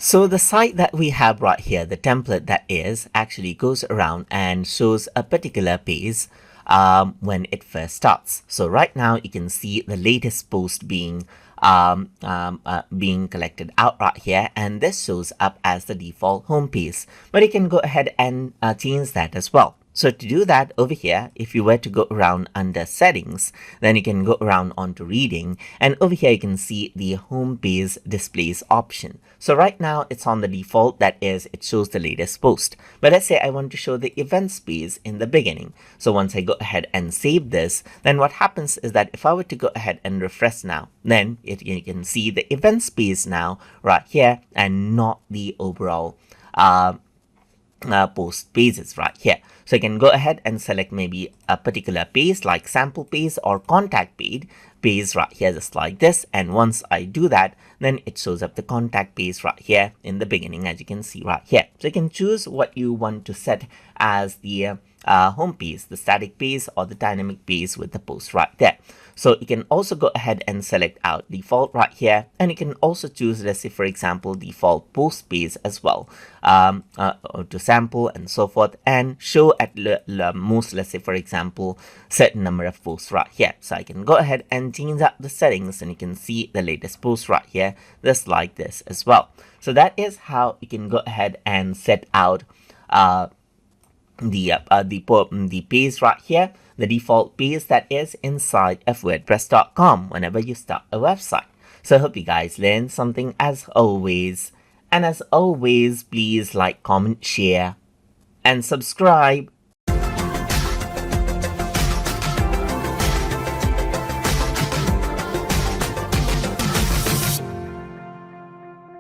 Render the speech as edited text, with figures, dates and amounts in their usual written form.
So the site that we have right here, the template that is, actually goes around and shows a particular page when it first starts. So right now you can see the latest post being collected out right here, and this shows up as the default home page. But you can go ahead and change that as well. So to do that over here, if you were to go around under settings, then you can go around onto reading, and over here you can see the home page displays option. So right now it's on the default, that is, it shows the latest post. But let's say I want to show the events page in the beginning. So once I go ahead and save this, then what happens is that if I were to go ahead and refresh now, then you can see the events page now right here and not the overall post pages right here. So I can go ahead and select maybe a particular page like sample page or contact page right here, just like this. And once I do that, then it shows up the contact page right here in the beginning, as you can see right here. So you can choose what you want to set as the home page, the static page or the dynamic page with the post right there. So you can also go ahead and select out default right here, and you can also choose, let's say for example, default post page as well, to sample and so forth, and show at most, let's say for example, certain number of posts right here. So I can go ahead and change up the settings, and you can see the latest post right here, just like this as well. So that is how you can go ahead and set out the page right here, the default page that is inside of wordpress.com whenever you start a website. So I hope you guys learned something as always. And as always, please like, comment, share, and subscribe.